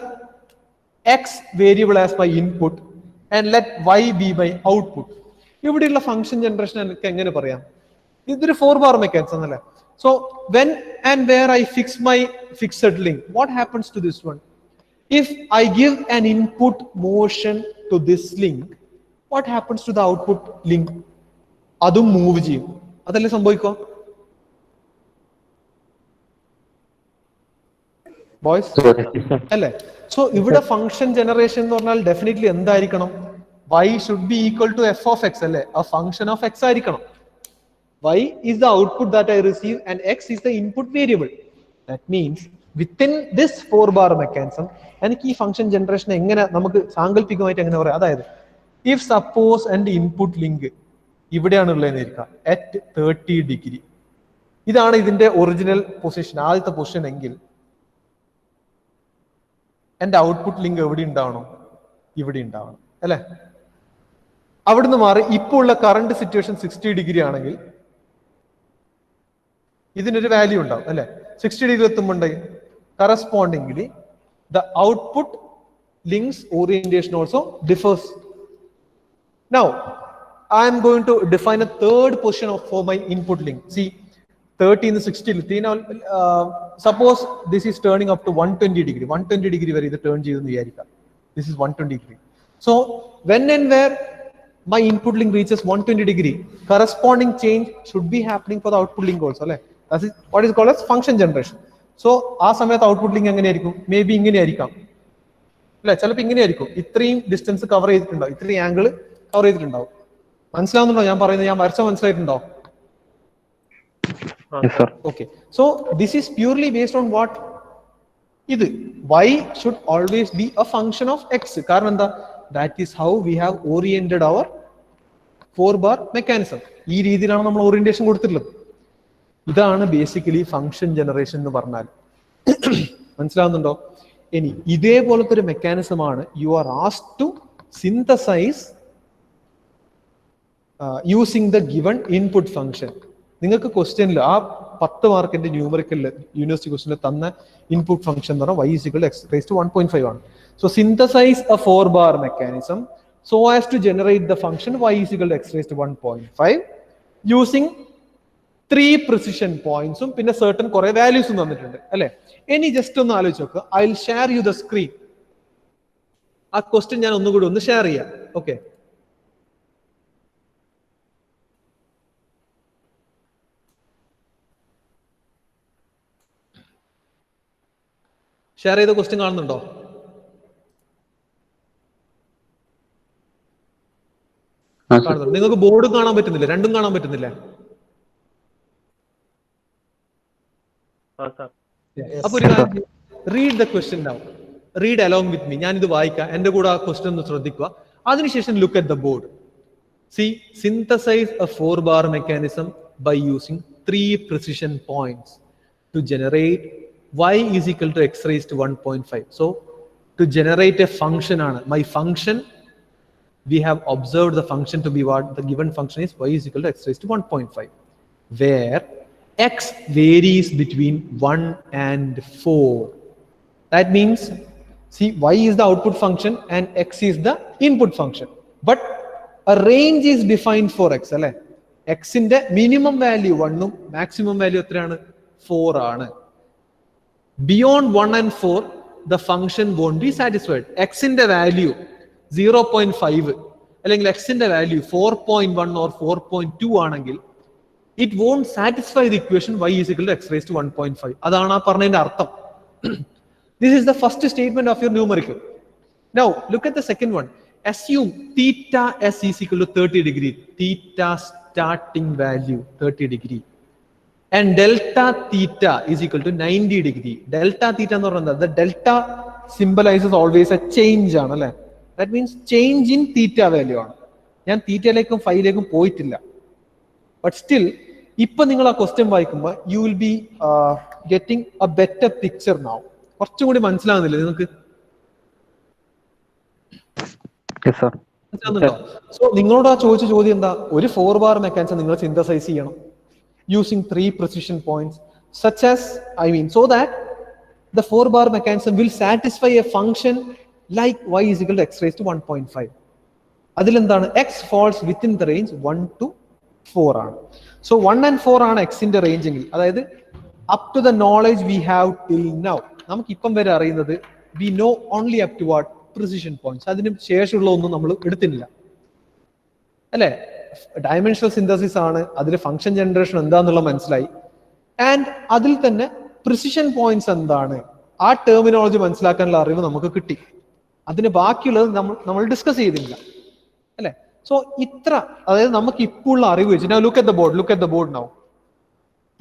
X variable as my input and let Y be my output, ഇവിടെയുള്ള function generation എനിക്ക് എങ്ങനെ പറയാം? ഇതൊരു 4-bar മെക്കാനിസം അല്ലേ? So when and where I fix my fixed link, what happens to this one? If I give an input motion to this link, what happens to the output link? അതും move ചെയ്യും. അതല്ലേ സംഭവിക്കുക boys അല്ലേ? So ഇവിടെ function generation എന്ന് പറഞ്ഞാൽ definitely എന്തായിരിക്കണം? y should be equal to f of x അല്ലേ? a function of x ആയിരിക്കണം. y is the output that I receive and x is the input variable. That means within this 4-bar mechanism എനിക്ക് ഈ function generation എങ്ങനെ നമുക്ക് സാങ്കല്പികമായിട്ട് എങ്ങനെ പറയാം? അതായത് if suppose എന്റെ ഇൻപുട്ട് ലിങ്ക് ഇവിടെയാണ് ഉള്ളതെന്നിരിക്കാം at 30 ഡിഗ്രി, ഇതാണ് ഇതിന്റെ ഒറിജിനൽ പൊസിഷൻ, ആദ്യത്തെ പൊസിഷൻ എങ്കിൽ എന്റെ ഔട്ട്പുട്ട് ലിങ്ക് എവിടെ ഉണ്ടാവണം? ഇവിടെ ഉണ്ടാവണം അല്ലെ? അവിടുന്ന് മാറി ഇപ്പോൾ ഉള്ള കറണ്ട് സിറ്റുവേഷൻ 60 ഡിഗ്രി ആണെങ്കിൽ ഇതിനൊരു വാല്യൂ ഉണ്ടാവും അല്ലെ? 60 ഡിഗ്രി എത്തുമ്പോൾ correspondingly the output links orientation also differs. Now I am going to define a third position for my input link. See, 30 in the 60. Now, suppose this is turning up to 120 degree. 120 degree where the turn in the area. This is 120 degree. So, when and where my input link reaches 120 degree, corresponding change should be happening for the output link also. That is what is called as function generation. So, ആ സമയത്ത് output link എങ്ങനെയായിരിക്കും? May be ഇങ്ങനെയായിരിക്കാം അല്ലെ? ചിലപ്പോൾ ഇങ്ങനെയായിരിക്കും. ഇത്രയും distance cover ചെയ്തിട്ടുണ്ടാവും, ഇത്രയും angle cover ചെയ്തിട്ടുണ്ടാവും. മനസ്സിലാവുന്നുണ്ടോ ഞാൻ പറയുന്നത്? ഞാൻ വരച്ച മനസ്സിലായിട്ടുണ്ടോ? Okay, so this is purely based on what? ഇത് y should always be a function of x. കാരണം എന്താ? That is how we have oriented our 4-bar mechanism. ഈ രീതിയിലാണ് നമ്മൾ ഓറിയന്റേഷൻ കൊടുത്തിട്ടുള്ളത്. ഇതാണ് ബേസിക്കലി ഫംഗ്ഷൻ ജനറേഷൻ എന്ന് പറഞ്ഞാൽ. മനസ്സിലാവുന്നുണ്ടോ? ഇനി ഇതേപോലത്തെ ഒരു മെക്കാനിസം ആണ് you are asked to synthesise using the given input function. നിങ്ങൾക്ക് ക്വസ്റ്റ്യനിൽ ആ 10 മാർക്കിന്റെ ന്യൂമറിക്കലിൽ യൂണിവേഴ്സിറ്റി ക്വസ്റ്റ്യനിൽ തന്ന ഇൻപുട്ട് ഫംഗ്ഷൻ എന്ന് പറഞ്ഞാൽ y is equal to x raised to 1.5 ആണ്. So synthesise a 4-bar mechanism so as to generate the function y is equal to x raised to 1.5 using 3 precision points പിന്നെ certain കുറെ വാല്യൂസും തന്നിട്ടുണ്ട് അല്ലെ? ഇനി just ഒന്ന് ആലോചിച്ച് നോക്കുക. I will share you the screen. ആ ക്വസ്റ്റ്യൻ ഞാൻ ഒന്നുകൂടി ഒന്ന് ഷെയർ ചെയ്യാം. ഓക്കെ, ഷെയർ ചെയ്ത ക്വസ്റ്റ്യൻ കാണുന്നുണ്ടോ? കാണുന്നുണ്ട്. നിങ്ങൾക്ക് ബോർഡും കാണാൻ പറ്റുന്നില്ല, രണ്ടും കാണാൻ പറ്റുന്നില്ല? അപ്പൊ ഒരു കാര്യം, read the question down, read along with me. ഞാൻ ഇത് വായിക്കാം, എന്റെ കൂടെ ആ ക്വസ്റ്റ്യൻ ഒന്ന് ശ്രദ്ധിക്കുക. അതിനുശേഷം look at the board. See, synthesize a 4-bar mechanism by using 3 precision points to generate y is equal to x raised to 1.5. So, to generate a function, my function, we have observed the function to be what? The given function is y is equal to x raised to 1.5, where x varies between 1 and 4. That means, see, y is the output function and x is the input function. But a range is defined for x, alle? X in the minimum value 1 um maximum value 4 aanu. Beyond 1 and 4, the function won't be satisfied. X in the value 0.5 അല്ലെങ്കിൽ x in the value 4.1 or 4.2 ആണെങ്കിൽ it won't satisfy the equation y is equal to x raised to 1.5. അതാണ് ആ പറഞ്ഞതിന്റെ അർത്ഥം. This is the first statement of your numerical. Now, look at the second one. Assume theta s is equal to 30 degree. Theta starting value 30 degree. And delta theta is equal to 90 degree. Delta theta എന്ന് പറയുന്നത്, the delta symbolizes always a change ആണ് അല്ലേ? That means change in theta value ആണ്. ഞാൻ തീറ്റയിലേക്കും ഫൈയിലേക്കും പോയിട്ടില്ല. But still, ഇപ്പൊ നിങ്ങൾ ആ ക്വസ്റ്റ്യൻ വായിക്കുമ്പോൾ you will be getting a better picture now. കുറച്ചും കൂടി മനസ്സിലാകുന്നില്ലേ നിങ്ങൾക്ക്? സോ നിങ്ങളോട് ആ ചോദിച്ച ചോദ്യം എന്താ? ഒരു 4-bar മെക്കാനിസം നിങ്ങൾ സിന്തസൈസ് ചെയ്യണം using 3 precision points, such as, so that the 4-bar mechanism will satisfy a function like y is equal to x raised to 1.5. അതിൽ എന്താണ്? x falls within the range 1 to 4 ആണ്. So 1 and 4 ആണ് x ന്റെ range എങ്കിൽ, അതായത് up to the knowledge we have till now, നമുക്ക് ഇപ്പം വരെ അറിയുന്നത് we know only up to what? Precision points. അതിന് ശേഷമുള്ള ഒന്നും നമ്മൾ എടുത്തില്ല അല്ലേ? ഡയമെൻഷണൽ സിന്തസിസ് ആണ്, അതിൽ ഫംഗ്ഷൻ ജനറേഷൻ എന്താന്നുള്ള മനസ്സിലായി. ആൻഡ് അതിൽ തന്നെ പ്രിസിഷൻ പോയിന്റ്സ് എന്താണ്, ആ ടെർമിനോളജി മനസ്സിലാക്കാനുള്ള അറിവ് നമുക്ക് കിട്ടി. അതിന് ബാക്കിയുള്ളത് നമ്മൾ ഡിസ്കസ് ചെയ്തില്ല അല്ലെ? സോ ഇത്ര, അതായത് നമുക്ക് ഇപ്പോൾ ഉള്ള അറിവ് വെച്ച്, look at the board now.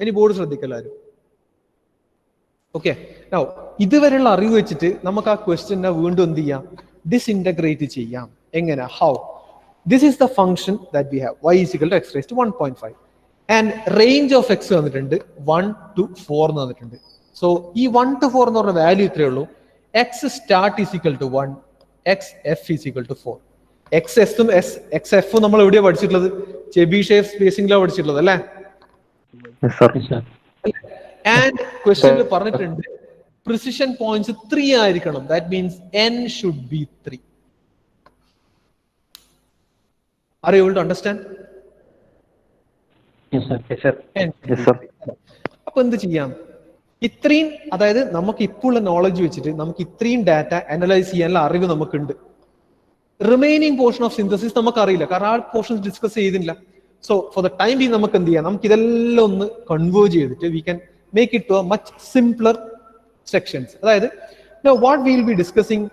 ഇനി ബോർഡ് ശ്രദ്ധിക്കല്ലാരും. ഓക്കെ, നൗ ഇതുവരെയുള്ള അറിവ് വെച്ചിട്ട് നമുക്ക് ആ ക്വസ്റ്റ്യനെ വീണ്ടും എന്ത് ചെയ്യാം? ഡിസ്ഇന്റഗ്രേറ്റ് ചെയ്യാം. എങ്ങനെ? How? This is the function that we have, y is equal to x raised to 1.5, and range of x വന്നിട്ടുണ്ട് 1 to 4 എന്ന് വന്നിട്ടുണ്ട്. സോ ഈ 1 to 4 എന്ന് പറഞ്ഞ വാല്യൂ ഇത്രയേ ഉള്ളൂ. x start is equal to 1, x f is equal to 4. xs ഉം xf ഉം നമ്മൾ എവിടെയാണ് പഠിച്ചിട്ടുള്ളത്? ചെബിഷേവ് സ്പേസിംഗിലാണ് പഠിച്ചിട്ടുള്ളത് അല്ലേ? ആൻഡ് ക്വസ്റ്റ്യനിൽ പറഞ്ഞിട്ടുണ്ട് പ്രിസിഷൻ പോയിന്റ്സ് 3 ആയിരിക്കണം. That means n should be 3. Are you able to understand? Yes, sir. അപ്പൊ എന്ത് ചെയ്യാം? ഇത്രയും, അതായത് നമുക്ക് ഇപ്പോഴുള്ള നോളജ് വെച്ചിട്ട് നമുക്ക് ഇത്രയും ഡാറ്റ അനലൈസ് ചെയ്യാനുള്ള അറിവ് നമുക്കുണ്ട്. റിമൈനിങ് പോർഷൻ ഓഫ് സിന്തസിസ് നമുക്ക് അറിയില്ല, കാരണം ആ പോർഷൻസ് ഡിസ്കസ് ചെയ്തില്ല. So for the time being നമുക്ക് എന്ത് ചെയ്യാം? നമുക്ക് ഇതെല്ലാം ഒന്ന് കൺവേർജ് ചെയ്തിട്ട് we can make it to a much simpler sections. അതായത് what we will be discussing,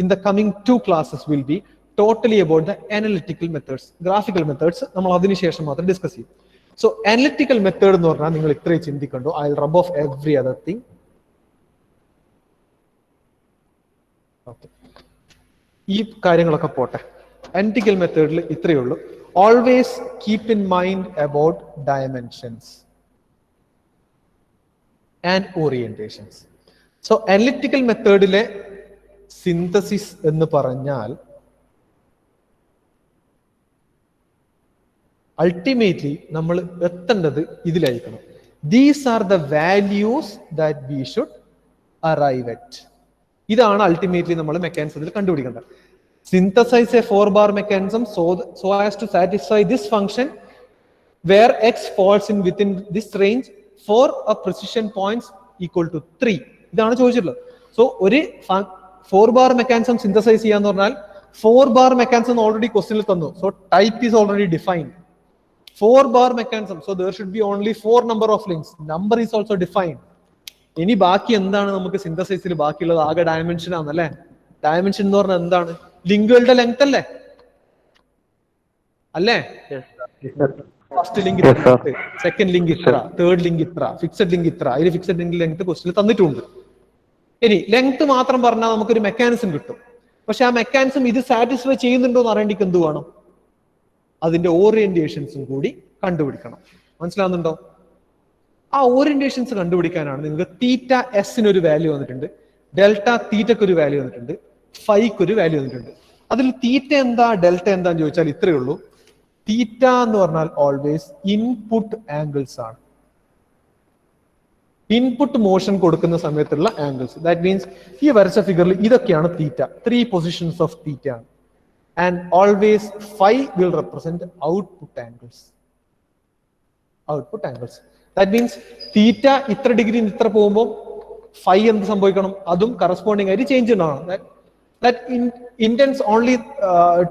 in the coming 2 classes will be totally about the analytical methods. Graphical methods നമ്മൾ അതിനുശേഷം മാത്രം ഡിസ്കസ് ചെയ്യും. സോ അനലിറ്റിക്കൽ മെത്തേഡ് എന്ന് പറഞ്ഞാൽ നിങ്ങൾ ഇത്രയും ചിന്തിക്കണ്ടോ. I will rub off every other thing. Okay, ഈ കാര്യങ്ങളൊക്കെ പോട്ടെ. അനലിറ്റിക്കൽ മെത്തേഡിൽ ഇത്രയേ ഉള്ളൂ. Always keep in mind about dimensions and orientations. So analytical മെത്തേഡിലെ സിന്തസിസ് എന്ന് പറഞ്ഞാൽ അൾട്ടിമേറ്റ്ലി നമ്മൾ എത്തേണ്ടത് ഇതിലായിരിക്കണം. These are the values that we should arrive at. ഇതാണ് അൾട്ടിമേറ്റ്ലി നമ്മൾ മെക്കാനിസത്തിൽ കണ്ടുപിടിക്കേണ്ടത്. Synthesize a 4-bar mechanism so as to satisfy this function where x falls in within this range for a precision points equal to 3. ഇതാണ് ചോദിച്ചിട്ടുള്ളത്. So ഒരു 4-bar mechanism synthesise ചെയ്യാന്ന് പറഞ്ഞാൽ 4-bar mechanism already ക്വസ്റ്റ്യനിൽ തന്നു. So type is already defined. 4-bar mechanism, so there should be only 4 number of links. Number is also defined. ഇനി ബാക്കി എന്താണ് നമുക്ക് സിന്തസൈസിൽ ബാക്കിയുള്ളത്? ആകെ ഡയമെൻഷൻ ആണല്ലേ. ഡയമെൻഷൻ എന്ന് പറഞ്ഞാൽ എന്താണ്? ലിങ്കുകളുടെ ലെങ്ത് അല്ലേ? ഫസ്റ്റ് ലിങ്ക് ഇത്ര, സെക്കൻഡ് ലിങ്ക് ഇത്ര, തേർഡ് ലിങ്ക് ഇത്ര, ഫിക്സഡ് ലിങ്ക് ഇത്ര. അതിൽ ഫിക്സഡ് ലിങ്ക് ലെങ്ത് ക്വസ്റ്റ്യനിൽ തന്നിട്ടുണ്ട്. ഇനി ലെങ്ത് മാത്രം പറഞ്ഞാൽ നമുക്കൊരു മെക്കാനിസം കിട്ടും. പക്ഷെ ആ മെക്കാനിസം ഇത് സാറ്റിസ്ഫൈ ചെയ്യുന്നുണ്ടോ എന്ന് അറിയേണ്ടിക്ക് എന്ത് വേണം? അതിന്റെ ഓറിയന്റേഷൻസും കൂടി കണ്ടുപിടിക്കണം. മനസ്സിലാവുന്നുണ്ടോ? ആ ഓറിയന്റേഷൻസ് കണ്ടുപിടിക്കാനാണ് നിങ്ങൾക്ക് തീറ്റ എസിന് ഒരു വാല്യൂ വന്നിട്ടുണ്ട്, ഡെൽറ്റ തീറ്റക്ക് ഒരു വാല്യൂ വന്നിട്ടുണ്ട്, ഫൈക്ക് ഒരു വാല്യൂ വന്നിട്ടുണ്ട്. അതിൽ തീറ്റ എന്താ ഡെൽറ്റ എന്താന്ന് ചോദിച്ചാൽ ഇത്രയേ ഉള്ളൂ. തീറ്റ എന്ന് പറഞ്ഞാൽ ഓൾവേസ് ഇൻപുട്ട് ആംഗിൾസ് ആണ്. ഇൻപുട്ട് മോഷൻ കൊടുക്കുന്ന സമയത്തുള്ള ആംഗിൾസ്. ദാറ്റ് മീൻസ് ഈ വരച്ച ഫിഗറിൽ ഇതൊക്കെയാണ് തീറ്റ. 3 പൊസിഷൻസ് ഓഫ് തീറ്റ ആണ്. And always phi will represent output angles. Output angles. That means theta ഇത്ര ഡിഗ്രി ഇത്ര പോകുമ്പോൾ ഫൈ എന്ത് സംഭവിക്കണം? അതും കറസ്പോണ്ടിങ് ആയിട്ട് ചേഞ്ച് ഉണ്ടാവണം. That intends only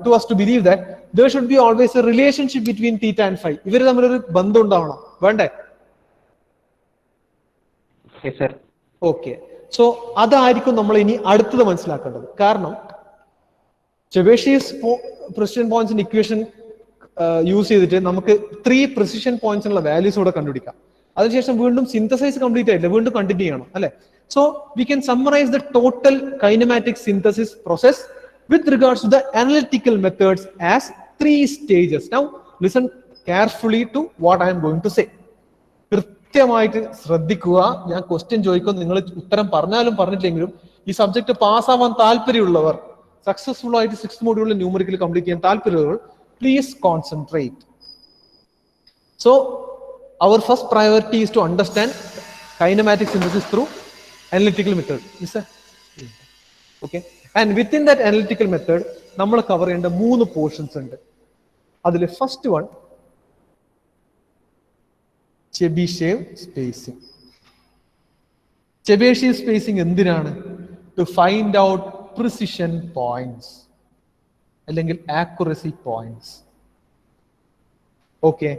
to us to believe that there should be always a relationship between theta and phi. ഇവർ തമ്മിലൊരു ബന്ധം ഉണ്ടാവണം, വേണ്ടേ? Yes, sir. ഓക്കെ. സോ അതായിരിക്കും നമ്മൾ ഇനി അടുത്തത് മനസ്സിലാക്കേണ്ടത്. കാരണം ചെബേഷ്യസ് പ്രിസിഷൻ പോയിന്റ്സിന്റെ ഇക്വേഷൻ യൂസ് ചെയ്തിട്ട് നമുക്ക് 3 പ്രിസിഷൻ പോയിന്റ്സിനുള്ള വാല്യൂസ് കൂടെ കണ്ടുപിടിക്കാം. അതിനുശേഷം വീണ്ടും സിന്തസൈസ് കംപ്ലീറ്റ് ആയില്ല, വീണ്ടും കണ്ടിന്യൂ ചെയ്യണം, അല്ലെ? So we can summarize the total kinematic synthesis process with regards to the analytical methods as 3 stages. Now listen carefully to what I am going to say. കൃത്യമായിട്ട് ശ്രദ്ധിക്കുക. ഞാൻ ക്വസ്റ്റ്യൻ ചോദിക്കും, നിങ്ങൾ ഉത്തരം പറഞ്ഞാലും പറഞ്ഞില്ലെങ്കിലും ഈ സബ്ജക്ട് പാസ്സാവാൻ താല്പര്യമുള്ളവർ, സക്സസ്ഫുൾ ആയിട്ട് 6th മോഡ്യൂളിൽ ന്യൂമറിക്കൽ കംപ്ലീറ്റ് ചെയ്യാൻ താല്പര്യമുള്ളവർ, please concentrate. So our first priority is to understand kinematic synthesis through analytical method. Yes, sir. Okay. And within that analytical method, നമ്മൾ കവർ ചെയ്യേണ്ട 3 പോർഷൻസ് ഉണ്ട്. അതിൽ first one Chebyshev spacing. Chebyshev spacing എന്തിനാണ്? To find out precision points അല്ലെങ്കിൽ accuracy points. Okay.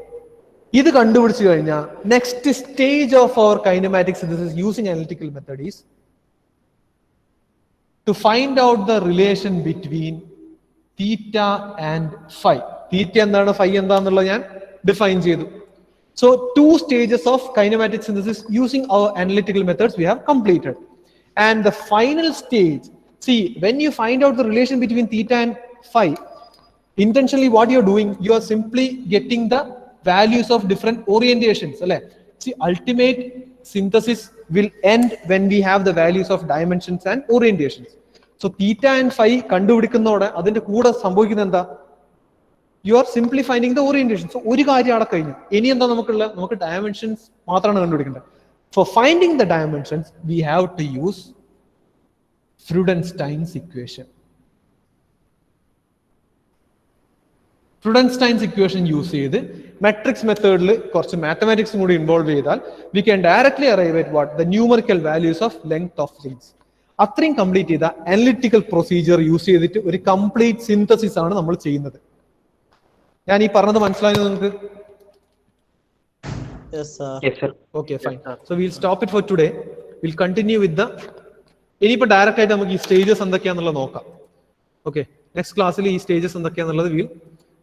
ഇത് കണ്ടുപിടിച്ചു കഴിഞ്ഞാൽ next stage of our kinematic synthesis using analytical method is to find out the relation between theta and phi. Theta എന്താണ്, phi എന്താണെന്നുള്ളത് ഞാൻ define ചെയ്തു. So 2 stages of kinematic synthesis using our analytical methods we have completed. And the final stage, see, when you find out the relation between theta and phi, intentionally what you are doing, you are simply getting the values of different orientations. See, ultimate synthesis will end when we have the values of dimensions and orientations. So theta and phi കണ്ടുപിടിക്കുന്നതോടെ അതിന്റെ കൂടെ സംഭവിക്കുന്നത് എന്താ? You are simply finding the orientation. So ഒരു കാര്യം അവിടെ കഴിഞ്ഞു. ഇനി എന്താ നമുക്ക് ഡയമെൻഷൻസ് മാത്രമാണ് കണ്ടുപിടിക്കേണ്ടത്. For finding the dimensions, we have to use Freudenstein's equation. Freudenstein's equation use ചെയ്ത് മെട്രിക്സ് മെത്തേഡിൽ കുറച്ച് മാത്തമാറ്റിക്സും കൂടി ഇൻവോൾവ് ചെയ്താൽ we can directly arrive at what? The numerical values of length of rings. അത്രയും കംപ്ലീറ്റ് ചെയ്ത അനലിറ്റിക്കൽ പ്രൊസീജിയർ യൂസ് ചെയ്തിട്ട് ഒരു complete synthesis ആണ് നമ്മൾ ചെയ്യുന്നത്. ഞാൻ ഈ പറഞ്ഞത് മനസ്സിലായോ നിങ്ങൾക്ക്? Yes, sir. Okay, fine. So we'll stop it for today. We'll continue with the ഇനിയിപ്പോ ഡയറക്റ്റ് ആയിട്ട് നമുക്ക് ഈ സ്റ്റേജസ് എന്തൊക്കെയാണെന്നുള്ളത് നോക്കാം. ഓക്കെ, നെക്സ്റ്റ് ക്ലാസ്സിൽ ഈ സ്റ്റേജസ് എന്തൊക്കെയാണെന്നുള്ളത് we'll